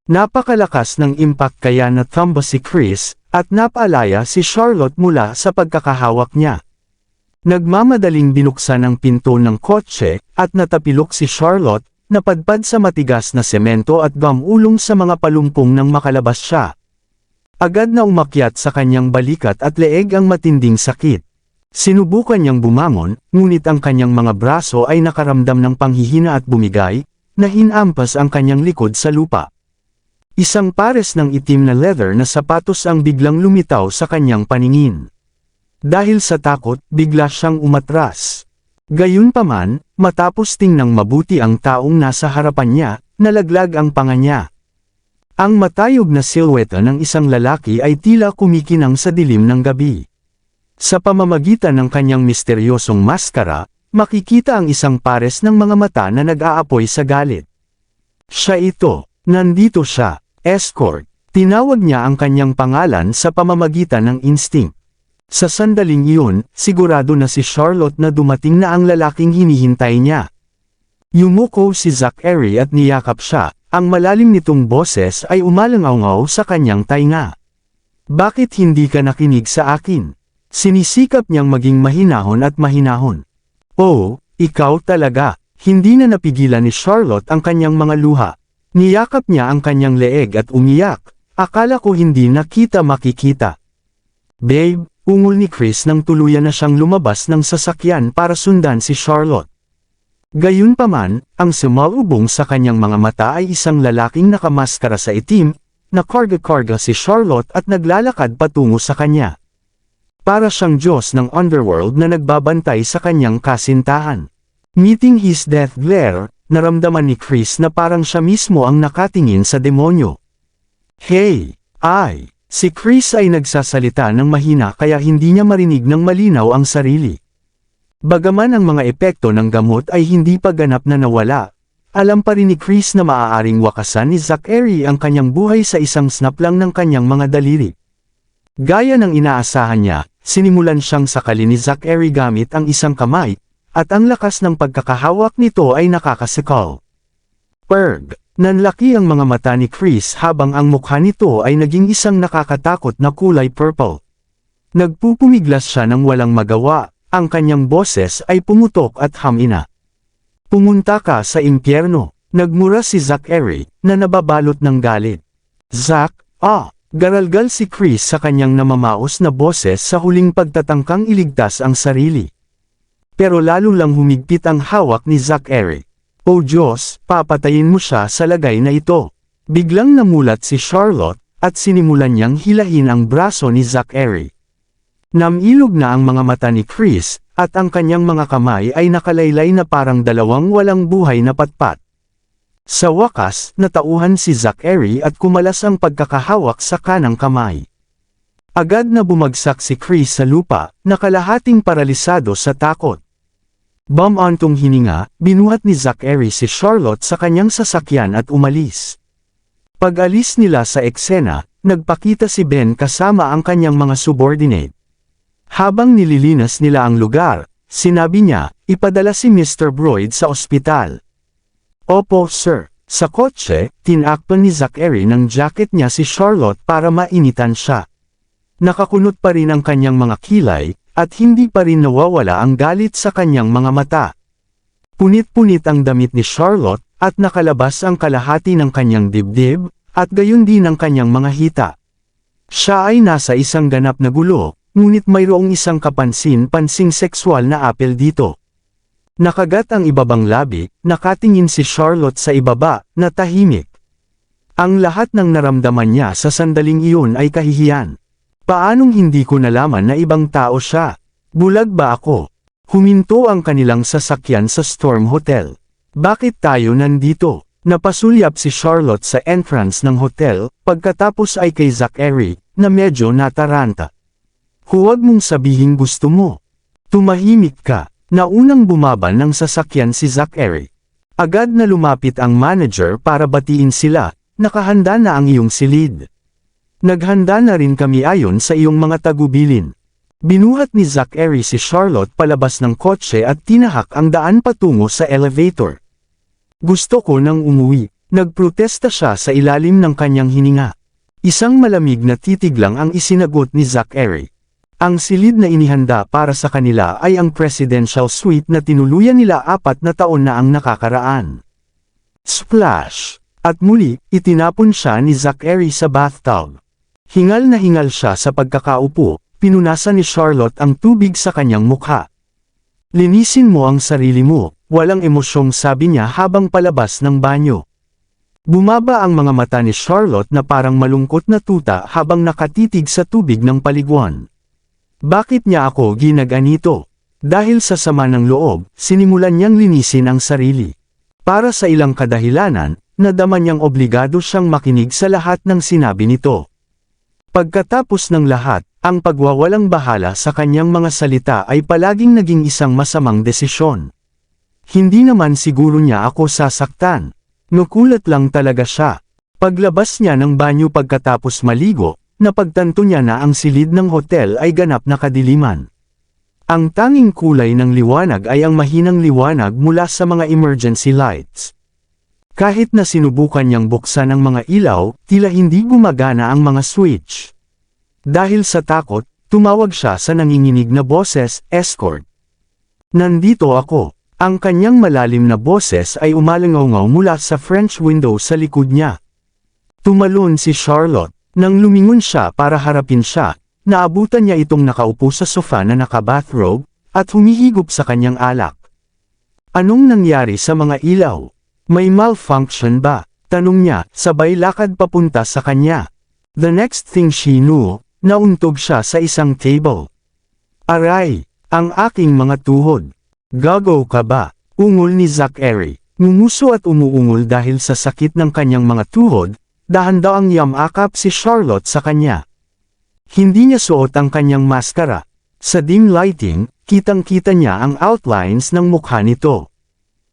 Napakalakas ng impact kaya natumba si Chris, at napaalaya si Charlotte mula sa pagkakahawak niya. Nagmamadaling binuksan ang pinto ng kotse, at natapilok si Charlotte, napadpad sa matigas na semento at gamulong sa mga palumpong nang makalabas siya. Agad na umakyat sa kanyang balikat at leeg ang matinding sakit. Sinubukan niyang bumangon, ngunit ang kanyang mga braso ay nakaramdam ng panghihina at bumigay, na hinampas ang kanyang likod sa lupa. Isang pares ng itim na leather na sapatos ang biglang lumitaw sa kanyang paningin. Dahil sa takot, bigla siyang umatras. Gayunpaman, matapos tingnang mabuti ang taong nasa harapan niya, nalaglag ang panga niya. Ang matayog na silhouette ng isang lalaki ay tila kumikinang sa dilim ng gabi. Sa pamamagitan ng kanyang misteryosong maskara, makikita ang isang pares ng mga mata na nag-aapoy sa galit. Siya ito, nandito siya. Escort. Tinawag niya ang kanyang pangalan sa pamamagitan ng instinct. Sa sandaling iyon, sigurado na si Charlotte na dumating na ang lalaking hinihintay niya. Yumuko si Zachary at niyakap siya, ang malalim nitong boses ay umalangaw sa kanyang tainga. Bakit hindi ka nakinig sa akin? Sinisikap niyang maging mahinahon at mahinahon. Oh, ikaw talaga. Hindi na napigilan ni Charlotte ang kanyang mga luha. Niyakap niya ang kanyang leeg at umiyak. Akala ko hindi na kita makikita. Babe, ungol ni Chris nang tuluyan na siyang lumabas ng sasakyan para sundan si Charlotte. Gayunpaman, ang sumalubong sa kanyang mga mata ay isang lalaking nakamaskara sa itim, na karga-karga si Charlotte at naglalakad patungo sa kanya. Para siyang Diyos ng underworld na nagbabantay sa kanyang kasintahan. Meeting his death glare, naramdaman ni Chris na parang siya mismo ang nakatingin sa demonyo. Hey! Si Chris ay nagsasalita ng mahina kaya hindi niya marinig ng malinaw ang sarili. Bagaman ang mga epekto ng gamot ay hindi pa ganap na nawala, alam pa rin ni Chris na maaaring wakasan ni Zachary ang kanyang buhay sa isang snap lang ng kanyang mga daliri. Gaya ng inaasahan niya, sinimulan siyang sakalin ni Zachary gamit ang isang kamay, at ang lakas ng pagkakahawak nito ay nakakasikal. Perg! Nanlaki ang mga mata ni Chris habang ang mukha nito ay naging isang nakakatakot na kulay purple. Nagpupumiglas siya ng walang magawa, ang kanyang boses ay pumutok at hamina. Pumunta ka sa impyerno, Nagmura si Zachary, na nababalot ng galit. Zach, garalgal si Chris sa kanyang namamaos na boses sa huling pagtatangkang iligtas ang sarili. Pero lalo lang humigpit ang hawak ni Zachary. O Diyos, papatayin mo siya sa lagay na ito. Biglang namulat si Charlotte, at sinimulan niyang hilahin ang braso ni Zachary. Namilog na ang mga mata ni Chris, at ang kanyang mga kamay ay nakalaylay na parang dalawang walang buhay na patpat. Sa wakas, natauhan si Zachary at kumalas ang pagkakahawak sa kanang kamay. Agad na bumagsak si Chris sa lupa, nakalahating paralisado sa takot. Bumantong hininga, binuhat ni Zachary si Charlotte sa kanyang sasakyan at umalis. Pag-alis nila sa eksena, nagpakita si Ben kasama ang kanyang mga subordinate. Habang nililinas nila ang lugar, sinabi niya, ipadala si Mr. Broyd sa ospital. Opo, sir. Sa kotse, tinakpan ni Zachary ng jacket niya si Charlotte para mainitan siya. Nakakunot pa rin ang kanyang mga kilay, at hindi pa rin nawawala ang galit sa kanyang mga mata. Punit-punit ang damit ni Charlotte, at nakalabas ang kalahati ng kanyang dibdib, at gayon din ang kanyang mga hita. Siya ay nasa isang ganap na gulo, ngunit mayroong isang kapansin-pansing sexual na apel dito. Nakagat ang ibabang labi, nakatingin si Charlotte sa ibaba, na tahimik. Ang lahat ng naramdaman niya sa sandaling iyon ay kahihiyan. Paanong hindi ko nalaman na ibang tao siya? Bulag ba ako? Huminto ang kanilang sasakyan sa Storm Hotel. Bakit tayo nandito? Napasulyap si Charlotte sa entrance ng hotel, pagkatapos ay kay Zachary, na medyo nataranta. Huwag mong sabihin gusto mo. Tumahimik ka. Naunang bumaba ng sasakyan si Zachary. Agad na lumapit ang manager para batiin sila, nakahanda na ang iyong silid. Naghanda na rin kami ayon sa iyong mga tagubilin. Binuhat ni Zachary si Charlotte palabas ng kotse at tinahak ang daan patungo sa elevator. Gusto ko nang umuwi. Nagprotesta siya sa ilalim ng kanyang hininga. Isang malamig na titig lang ang isinagot ni Zachary. Ang silid na inihanda para sa kanila ay ang presidential suite na tinuluyan nila 4 na taon na ang nakakaraan. Splash! At muli, itinapon siya ni Zachary sa bathtub. Hingal na hingal siya sa pagkakaupo, pinunasan ni Charlotte ang tubig sa kanyang mukha. Linisin mo ang sarili mo, walang emosyong sabi niya habang palabas ng banyo. Bumaba ang mga mata ni Charlotte na parang malungkot na tuta habang nakatitig sa tubig ng paliguan. Bakit niya ako ginaganito? Dahil sa sama ng loob, sinimulan niyang linisin ang sarili. Para sa ilang kadahilanan, nadama niyang obligado siyang makinig sa lahat ng sinabi nito. Pagkatapos ng lahat, ang pagwawalang bahala sa kanyang mga salita ay palaging naging isang masamang desisyon. Hindi naman siguro niya ako sasaktan. Nakulat lang talaga siya. Paglabas niya ng banyo pagkatapos maligo, napagtanto niya na ang silid ng hotel ay ganap na kadiliman. Ang tanging kulay ng liwanag ay ang mahinang liwanag mula sa mga emergency lights. Kahit na sinubukan niyang buksan ang mga ilaw, tila hindi gumagana ang mga switch. Dahil sa takot, tumawag siya sa nanginginig na boses, escort. Nandito ako. Ang kanyang malalim na boses ay umalangaw mula sa French window sa likod niya. Tumalon si Charlotte. Nang lumingon siya para harapin siya, naabutan niya itong nakaupo sa sofa na naka-bathrobe, at humihigop sa kanyang alak. Anong nangyari sa mga ilaw? May malfunction ba? Tanong niya, sabay lakad papunta sa kanya. The next thing she knew, nauntog siya sa isang table. Aray, ang aking mga tuhod. Gago ka ba? Ungol ni Zachary. Ngumuso at umuungol dahil sa sakit ng kanyang mga tuhod, dahan-daang yamakap si Charlotte sa kanya. Hindi niya suot ang kanyang maskara. Sa dim lighting, kitang-kita niya ang outlines ng mukha nito.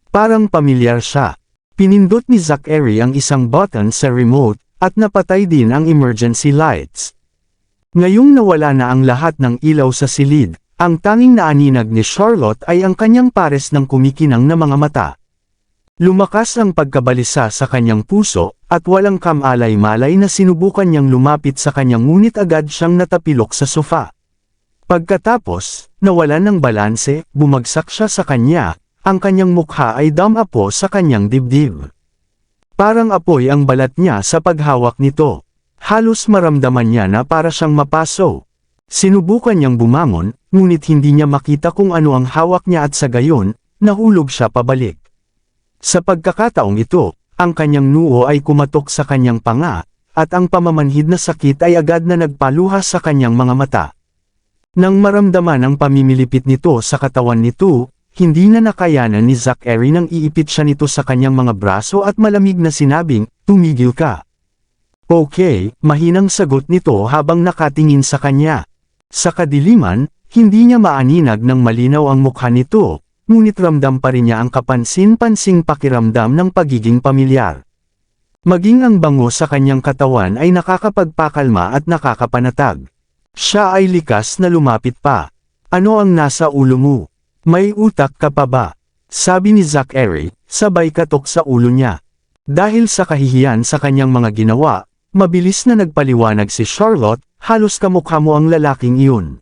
Parang pamilyar siya. Pinindot ni Zachary ang isang button sa remote, at napatay din ang emergency lights. Ngayong nawala na ang lahat ng ilaw sa silid, ang tanging naaninag ni Charlotte ay ang kanyang pares ng kumikinang na mga mata. Lumakas ang pagkabalisa sa kanyang puso, at walang kamalay-malay na sinubukan niyang lumapit sa kanyang ngunit agad siyang natapilok sa sofa. Pagkatapos, nawalan ng balanse, bumagsak siya sa kanya, ang kanyang mukha ay damapo sa kanyang dibdib. Parang apoy ang balat niya sa paghawak nito. Halos maramdaman niya na para siyang mapaso. Sinubukan niyang bumangon, ngunit hindi niya makita kung ano ang hawak niya at sa gayon, nahulog siya pabalik. Sa pagkakataong ito, ang kanyang noo ay kumatok sa kanyang panga, at ang pamamanhid na sakit ay agad na nagpaluha sa kanyang mga mata. Nang maramdaman ang pamimilipit nito sa katawan nito, hindi na nakayanan ni Zachary nang iipit siya nito sa kanyang mga braso at malamig na sinabing, "Tumigil ka." "Okay," mahinang sagot nito habang nakatingin sa kanya. Sa kadiliman, hindi niya maaninag ng malinaw ang mukha nito, ngunit ramdam pa rin niya ang kapansin-pansing pakiramdam ng pagiging pamilyar. Maging ang bango sa kanyang katawan ay nakakapagpakalma at nakakapanatag. Siya ay likas na lumapit pa. "Ano ang nasa ulo mo? May utak ka pa ba?" sabi ni Zachary, sabay katok sa ulo niya. Dahil sa kahihiyan sa kanyang mga ginawa, mabilis na nagpaliwanag si Charlotte, "Halos kamukha mo ang lalaking iyon.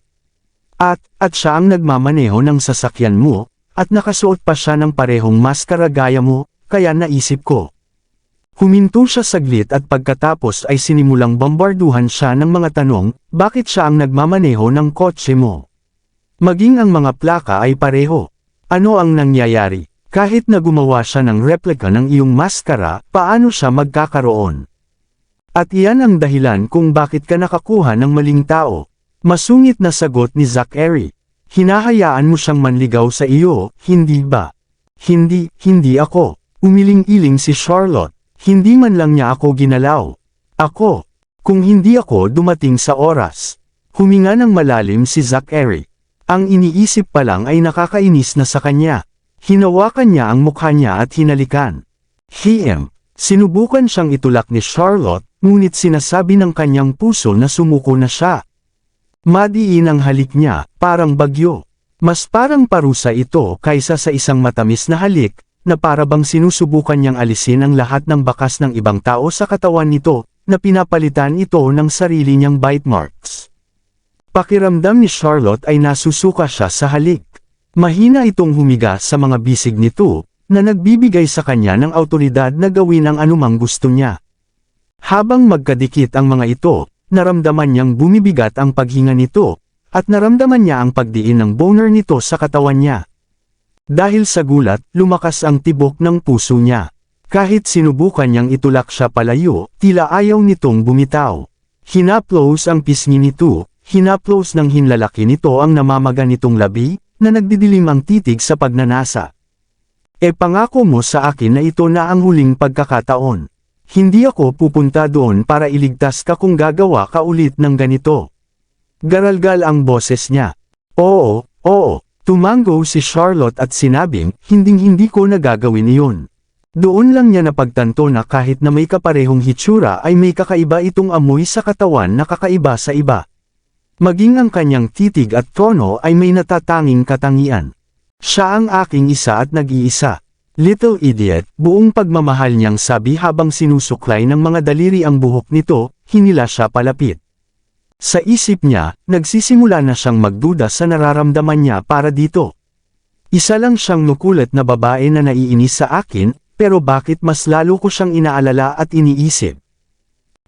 At siya ang nagmamaneho ng sasakyan mo, at nakasuot pa siya ng parehong maskara gaya mo, kaya naisip ko." Huminto siya saglit at pagkatapos ay sinimulang bombarduhan siya ng mga tanong, "Bakit siya ang nagmamaneho ng kotse mo? Maging ang mga plaka ay pareho. Ano ang nangyayari? Kahit na gumawa siya ng replika ng iyong maskara, paano siya magkakaroon? At iyan ang dahilan kung bakit ka nakakuha ng maling tao." Masungit na sagot ni Zachary. "Hinahayaan mo siyang manligaw sa iyo, hindi ba?" Hindi ako." Umiling-iling si Charlotte. "Hindi man lang niya ako ginalaw. Ako. Kung hindi ako dumating sa oras." Huminga ng malalim si Zachary. Ang iniisip pa lang ay nakakainis na sa kanya. Hinawakan niya ang mukha niya at hinalikan. Sinubukan siyang itulak ni Charlotte, ngunit sinasabi ng kanyang puso na sumuko na siya. Madiin ang halik niya, parang bagyo. Mas parang parusa ito kaysa sa isang matamis na halik, na para bang sinusubukan niyang alisin ang lahat ng bakas ng ibang tao sa katawan nito, na pinapalitan ito ng sarili niyang bite marks. Pakiramdam ni Charlotte ay nasusuka siya sa halik. Mahina itong humiga sa mga bisig nito, na nagbibigay sa kanya ng awtoridad na gawin ang anumang gusto niya. Habang magkadikit ang mga ito, naramdaman niyang bumibigat ang paghinga nito, at naramdaman niya ang pagdiin ng boner nito sa katawan niya. Dahil sa gulat, lumakas ang tibok ng puso niya. Kahit sinubukan niyang itulak siya palayo, tila ayaw nitong bumitaw. Hinaplos ang pisngi nito, hinaplos ng hinlalaki nito ang namamaga nitong labi, na nagdidilim ang titig sa pagnanasa. Pangako mo sa akin na ito na ang huling pagkakataon. Hindi ako pupunta doon para iligtas ka kung gagawa ka ulit ng ganito." Garalgal ang boses niya. Oo. Tumango si Charlotte at sinabing, "Hinding-hindi ko nagagawin iyon." Doon lang niya napagtanto na kahit na may kaparehong hitsura ay may kakaiba itong amoy sa katawan na kakaiba sa iba. Maging ang kanyang titig at tono ay may natatanging katangian. "Siya ang aking isa at nag-iisa. Little idiot," buong pagmamahal niyang sabi habang sinusuklay ng mga daliri ang buhok nito, hinila siya palapit. Sa isip niya, nagsisimula na siyang magduda sa nararamdaman niya para dito. "Isa lang siyang nukulat na babae na naiinis sa akin, pero bakit mas lalo ko siyang inaalala at iniisip?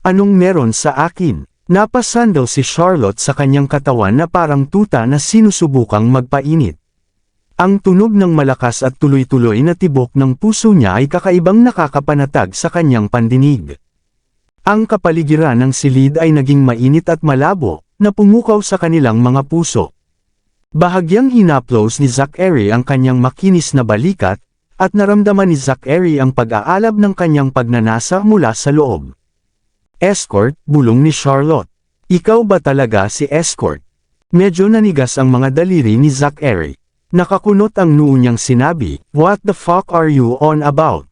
Anong meron sa akin?" Napasandal si Charlotte sa kanyang katawan na parang tuta na sinusubukang magpainit. Ang tunog ng malakas at tuloy-tuloy na tibok ng puso niya ay kakaibang nakakapanatag sa kanyang pandinig. Ang kapaligiran ng silid ay naging mainit at malabo, na pumukaw sa kanilang mga puso. Bahagyang hinaplos ni Zachary ang kanyang makinis na balikat, at naramdaman ni Zachary ang pag-aalab ng kanyang pagnanasa mula sa loob. "Escort," bulong ni Charlotte. "Ikaw ba talaga si Escort?" Medyo nanigas ang mga daliri ni Zachary. Nakakunot ang noo niyang sinabi, "What the fuck are you on about?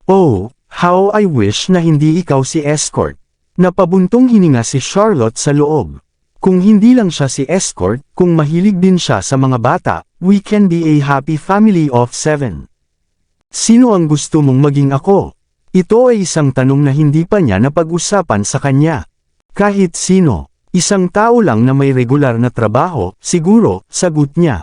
Oh, how I wish na hindi ikaw si Escort." Napabuntong hininga si Charlotte sa loob. Kung hindi lang siya si Escort, kung mahilig din siya sa mga bata, we can be a happy family of 7. Sino ang gusto mong maging ako? Ito ay isang tanong na hindi pa niya napag-usapan sa kanya. Kahit sino, isang tao lang na may regular na trabaho, siguro, sagot niya.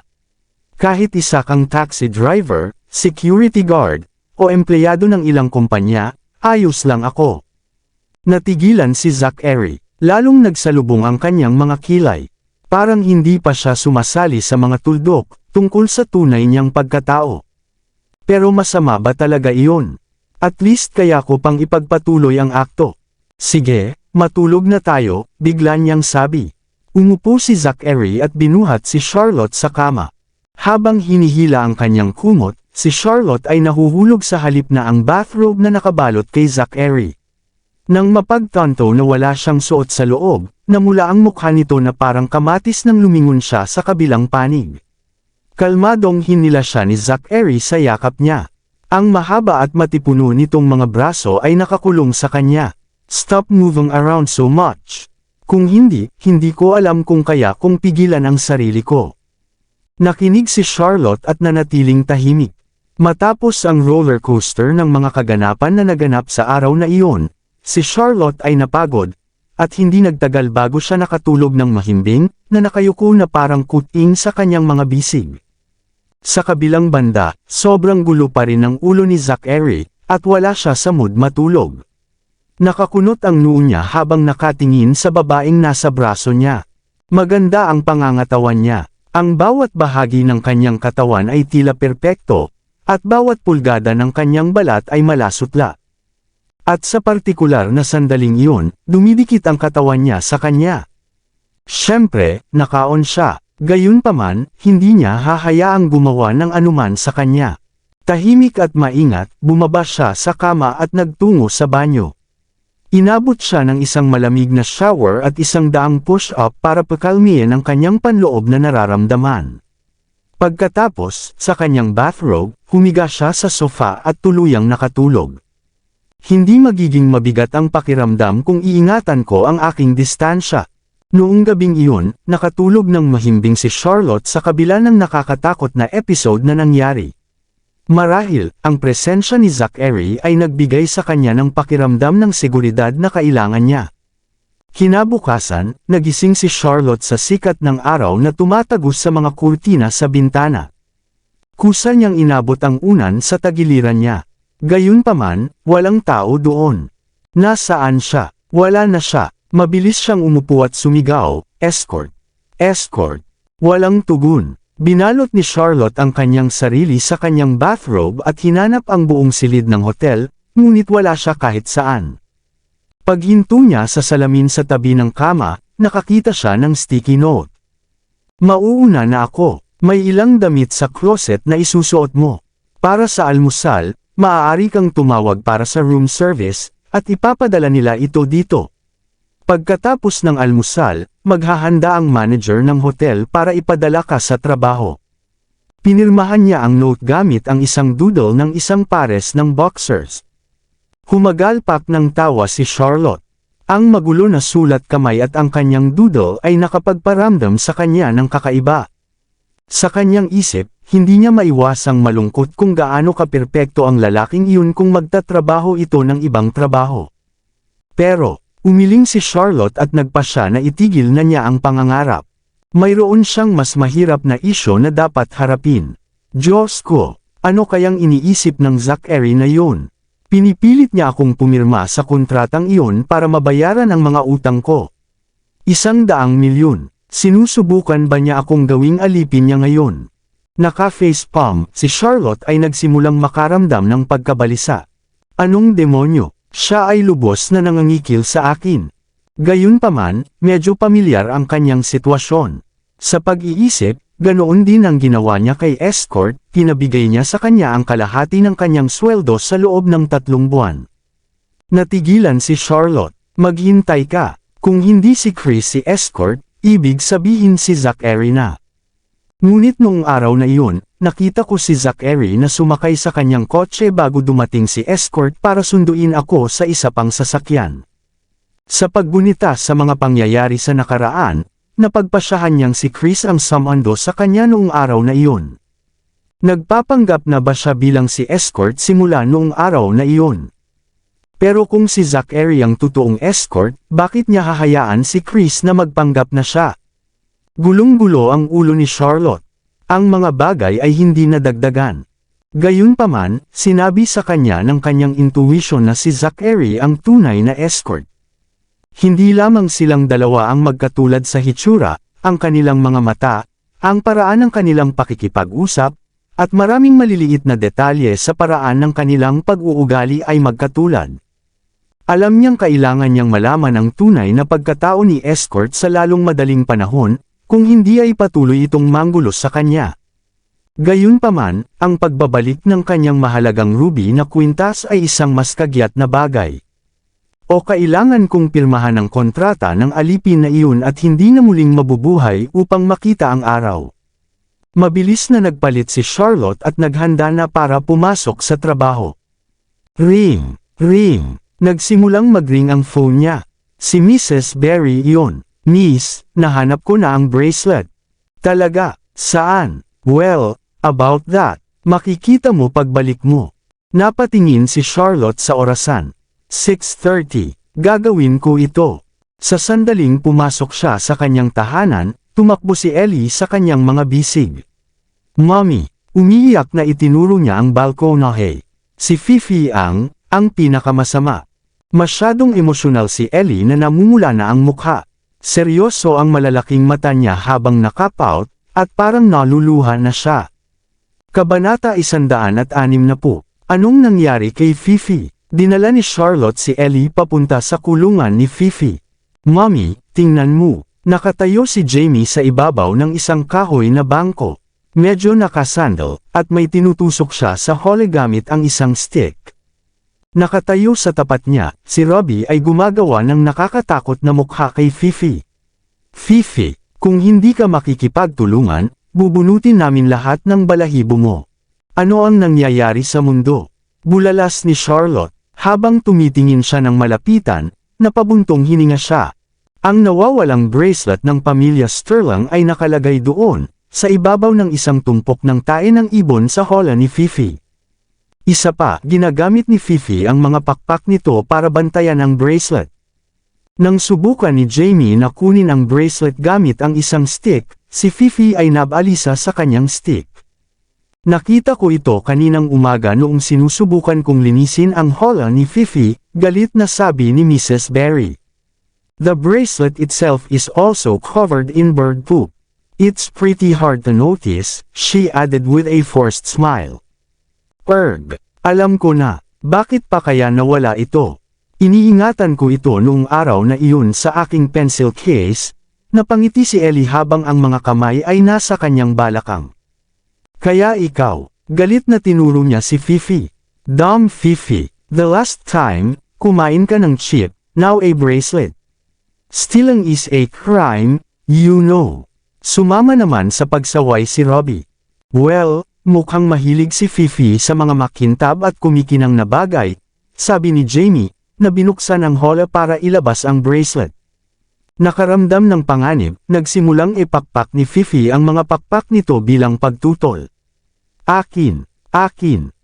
Kahit isa kang taxi driver, security guard, o empleyado ng ilang kumpanya, ayos lang ako. Natigilan si Zachary, lalong nagsalubong ang kanyang mga kilay. Parang hindi pa siya sumasali sa mga tuldok, tungkol sa tunay niyang pagkatao. Pero masama ba talaga iyon? At least kaya ko pang ipagpatuloy ang akto. Sige, matulog na tayo, bigla niyang sabi. Umupo si Zachary at binuhat si Charlotte sa kama. Habang hinihila ang kanyang kumot, si Charlotte ay nahuhulog sa halip na ang bathrobe na nakabalot kay Zachary. Nang mapagtanto na wala siyang suot sa loob, namula ang mukha nito na parang kamatis nang lumingon siya sa kabilang panig. Kalmadong hinila siya ni Zachary sa yakap niya. Ang mahaba at matipuno nitong mga braso ay nakakulong sa kanya. Stop moving around so much. Kung hindi, hindi ko alam kung kaya kung pigilan ang sarili ko. Nakinig si Charlotte at nanatiling tahimik. Matapos ang roller coaster ng mga kaganapan na naganap sa araw na iyon, si Charlotte ay napagod, at hindi nagtagal bago siya nakatulog ng mahimbing, na nakayuko na parang kuting sa kanyang mga bisig. Sa kabilang banda, sobrang gulo pa rin ang ulo ni Zachary, at wala siya sa mood matulog. Nakakunot ang noo niya habang nakatingin sa babaeng nasa braso niya. Maganda ang pangangatawan niya. Ang bawat bahagi ng kanyang katawan ay tila perpekto, at bawat pulgada ng kanyang balat ay malasutla. At sa partikular na sandaling iyon, dumidikit ang katawan niya sa kanya. Siyempre, nakaon siya. Gayunpaman, hindi niya hahayaang gumawa ng anuman sa kanya. Tahimik at maingat, bumaba siya sa kama at nagtungo sa banyo. Inabot siya ng isang malamig na shower at isang daang push-up para pakalmihin ang kanyang panloob na nararamdaman. Pagkatapos, sa kanyang bathrobe, humiga siya sa sofa at tuluyang nakatulog. Hindi magiging mabigat ang pakiramdam kung iingatan ko ang aking distansya. Noong gabing iyon, nakatulog ng mahimbing si Charlotte sa kabila ng nakakatakot na episode na nangyari. Marahil, ang presensya ni Zachary ay nagbigay sa kanya ng pakiramdam ng seguridad na kailangan niya. Kinabukasan, nagising si Charlotte sa sikat ng araw na tumatagos sa mga kurtina sa bintana. Kusa niyang inabot ang unan sa tagiliran niya. Gayunpaman, walang tao doon. Nasaan siya? Wala na siya. Mabilis siyang umupo at sumigaw, "Escort! Escort!" Walang tugon. Binalot ni Charlotte ang kanyang sarili sa kanyang bathrobe at hinanap ang buong silid ng hotel, ngunit wala siya kahit saan. Paghinto niya sa salamin sa tabi ng kama, nakakita siya ng sticky note. "Mauuna na ako. May ilang damit sa closet na isusuot mo. Para sa almusal, maaari kang tumawag para sa room service, at ipapadala nila ito dito." Pagkatapos ng almusal, maghahanda ang manager ng hotel para ipadala ka sa trabaho. Pinirmahan niya ang note gamit ang isang doodle ng isang pares ng boxers. Humagalpak ng tawa si Charlotte. Ang magulo na sulat kamay at ang kanyang doodle ay nakapagparamdam sa kanya ng kakaiba. Sa kanyang isip, hindi niya maiwasang malungkot kung gaano kaperpekto ang lalaking iyon kung magtatrabaho ito ng ibang trabaho. Pero, umiling si Charlotte at nagpasya na itigil na niya ang pangangarap. Mayroon siyang mas mahirap na isyo na dapat harapin. Diyos ko, ano kayang iniisip ng Zachary na yun? Pinipilit niya akong pumirma sa kontratang iyon para mabayaran ang mga utang ko. 100,000,000. Sinusubukan ba niya akong gawing alipin niya ngayon? Naka-facepalm, si Charlotte ay nagsimulang makaramdam ng pagkabalisa. Anong demonyo? Siya ay lubos na nangangikil sa akin. Gayunpaman, medyo pamilyar ang kanyang sitwasyon. Sa pag-iisip, ganoon din ang ginawa niya kay Escort, pinabigay niya sa kanya ang kalahati ng kanyang sweldo sa loob ng 3 buwan. Natigilan si Charlotte. Maghintay ka. Kung hindi si Chris si Escort, ibig sabihin si Zachary na. Ngunit noong araw na iyon, nakita ko si Zachary na sumakay sa kanyang kotse bago dumating si Escort para sunduin ako sa isa pang sasakyan. Sa paggunita sa mga pangyayari sa nakaraan, napagpasyahan niyang si Chris ang sumando sa kanya noong araw na iyon. Nagpapanggap na ba siya bilang si Escort simula noong araw na iyon? Pero kung si Zachary ang totoong Escort, bakit niya hahayaan si Chris na magpanggap na siya? Gulong-gulo ang ulo ni Charlotte. Ang mga bagay ay hindi nadagdagan. Gayunpaman, sinabi sa kanya ng kanyang intuition na si Zachary ang tunay na escort. Hindi lamang silang dalawa ang magkatulad sa hitsura, ang kanilang mga mata, ang paraan ng kanilang pakikipag-usap, at maraming maliliit na detalye sa paraan ng kanilang pag-uugali ay magkatulad. Alam niyang kailangan niyang malaman ang tunay na pagkatao ni escort sa lalong madaling panahon, kung hindi ay patuloy itong manggulo sa kanya. Gayunpaman, ang pagbabalik ng kanyang mahalagang ruby na kwintas ay isang mas kagyat na bagay. O kailangan kong pirmahan ang kontrata ng alipin na iyon at hindi na muling mabubuhay upang makita ang araw. Mabilis na nagpalit si Charlotte at naghanda na para pumasok sa trabaho. Ring! Ring! Nagsimulang magring ang phone niya. Si Mrs. Berry iyon. Miss, nahanap ko na ang bracelet. Talaga? Saan? Well, about that. Makikita mo pagbalik mo. Napatingin si Charlotte sa orasan. 6:30. Gagawin ko ito. Sa sandaling pumasok siya sa kanyang tahanan, tumakbo si Ellie sa kanyang mga bisig. Mommy, umiiyak na itinuro niya ang balkonahe. Si Fifi ang pinakamasama. Masyadong emosyonal si Ellie na namumula na ang mukha. Seryoso ang malalaking mata niya habang nakapout, at parang naluluha na siya. Kabanata 160. Anong nangyari kay Fifi? Dinala ni Charlotte si Ellie papunta sa kulungan ni Fifi. Mommy, tingnan mo. Nakatayo si Jamie sa ibabaw ng isang kahoy na bangko. Medyo nakasandal, at may tinutusok siya sa hole gamit ang isang stick. Nakatayo sa tapat niya, si Robbie ay gumagawa ng nakakatakot na mukha kay Fifi. Fifi, kung hindi ka makikipagtulungan, bubunutin namin lahat ng balahibo mo. Ano ang nangyayari sa mundo? Bulalas ni Charlotte, habang tumitingin siya ng malapitan, napabuntong hininga siya. Ang nawawalang bracelet ng pamilya Sterling ay nakalagay doon, sa ibabaw ng isang tumpok ng tae ng ibon sa hola ni Fifi. Isa pa, ginagamit ni Fifi ang mga pakpak nito para bantayan ang bracelet. Nang subukan ni Jamie na kunin ang bracelet gamit ang isang stick, si Fifi ay nabalisa sa kanyang stick. Nakita ko ito kaninang umaga noong sinusubukan kong linisin ang hola ni Fifi, galit na sabi ni Mrs. Berry. The bracelet itself is also covered in bird poop. It's pretty hard to notice, she added with a forced smile. Alam ko na, bakit pa kaya nawala ito? Iniingatan ko ito noong araw na iyon sa aking pencil case, napangiti si Ellie habang ang mga kamay ay nasa kanyang balakang. Kaya ikaw, galit na tinuro niya si Fifi. Dumb Fifi, the last time, kumain ka ng chip, now a bracelet. Stealing is a crime, you know. Sumama naman sa pagsaway si Robbie. Well, mukhang mahilig si Fifi sa mga makintab at kumikinang na bagay, sabi ni Jamie, na binuksan ang hola para ilabas ang bracelet. Nakaramdam ng panganib, nagsimulang ipakpak ni Fifi ang mga pakpak nito bilang pagtutol. Akin,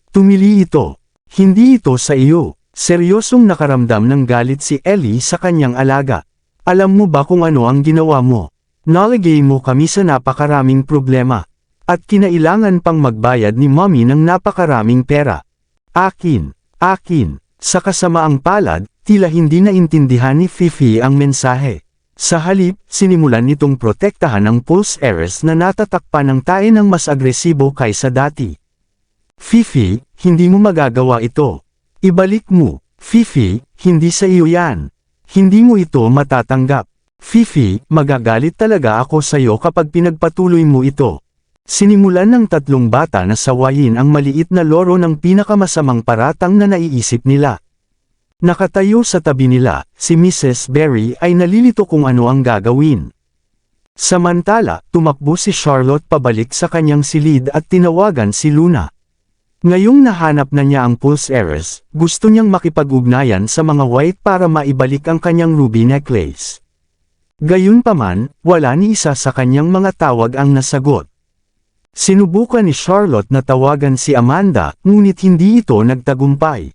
tumili ito. Hindi ito sa iyo. Seryosong nakaramdam ng galit si Ellie sa kanyang alaga. Alam mo ba kung ano ang ginawa mo? Nalagay mo kami sa napakaraming problema. At kinailangan pang magbayad ni Mommy ng napakaraming pera. Akin. Sa kasamaang palad, tila hindi naintindihan ni Fifi ang mensahe. Sa halip, sinimulan nitong protektahan ang pulse heiress na natatakpan ng tae ng mas agresibo kaysa dati. Fifi, hindi mo magagawa ito. Ibalik mo. Fifi, hindi sa iyo yan. Hindi mo ito matatanggap. Fifi, magagalit talaga ako sa iyo kapag pinagpatuloy mo ito. Sinimulan ng tatlong bata na sawayin ang maliit na loro ng pinakamasamang paratang na naiisip nila. Nakatayo sa tabi nila, si Mrs. Berry ay nalilito kung ano ang gagawin. Samantala, tumakbo si Charlotte pabalik sa kanyang silid at tinawagan si Luna. Ngayong nahanap na niya ang pulse heiress, gusto niyang makipag-ugnayan sa mga white para maibalik ang kanyang ruby necklace. Gayunpaman, wala ni isa sa kanyang mga tawag ang nasagot. Sinubukan ni Charlotte na tawagan si Amanda, ngunit hindi ito nagtagumpay.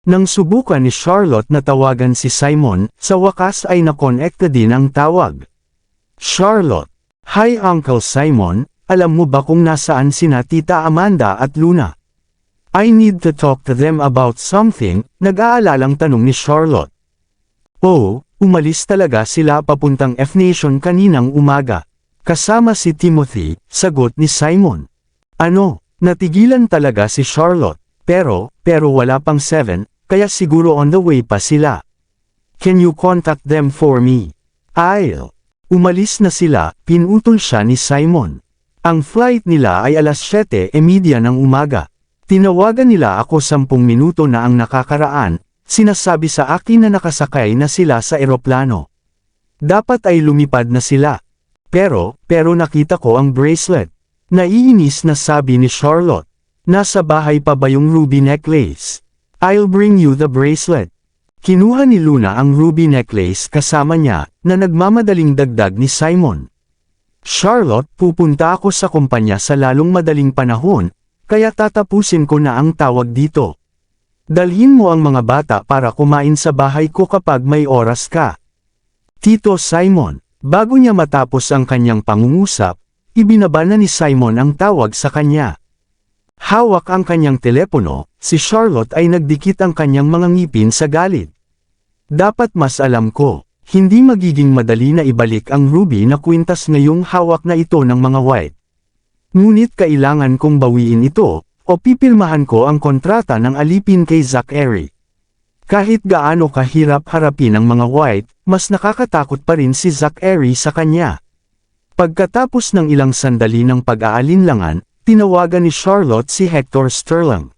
Nang subukan ni Charlotte na tawagan si Simon, sa wakas ay nakonekta din ang tawag. Charlotte, "Hi Uncle Simon, alam mo ba kung nasaan sina Tita Amanda at Luna? I need to talk to them about something, nag-aalalang tanong ni Charlotte. Oh, umalis talaga sila papuntang F-Nation kaninang umaga. Kasama si Timothy, sagot ni Simon. Ano, natigilan talaga si Charlotte, pero wala pang 7, kaya siguro on the way pa sila. Can you contact them for me? I'll. Umalis na sila, pinutol siya ni Simon. Ang flight nila ay alas 7:30 ng umaga. Tinawagan nila ako 10 minuto na ang nakakaraan, sinasabi sa akin na nakasakay na sila sa eroplano. Dapat ay lumipad na sila. Pero nakita ko ang bracelet. Naiinis na sabi ni Charlotte. Nasa bahay pa ba yung ruby necklace? I'll bring you the bracelet. Kinuha ni Luna ang ruby necklace kasama niya, na nagmamadaling dagdag ni Simon. Charlotte, pupunta ako sa kumpanya sa lalong madaling panahon, kaya tatapusin ko na ang tawag dito. Dalhin mo ang mga bata para kumain sa bahay ko kapag may oras ka. Tito Simon. Bago niya matapos ang kanyang pangungusap, ibinaba na ni Simon ang tawag sa kanya. Hawak ang kanyang telepono, si Charlotte ay nagdikit ang kanyang mga ngipin sa galit. Dapat mas alam ko, hindi magiging madali na ibalik ang ruby na kwintas ngayong hawak na ito ng mga white. Ngunit kailangan kong bawiin ito, o pipirmahan ko ang kontrata ng alipin kay Zachary. Kahit gaano kahirap harapin ang mga white, mas nakakatakot pa rin si Zachary sa kanya. Pagkatapos ng ilang sandali ng pag-aalinlangan, tinawagan ni Charlotte si Hector Sterling.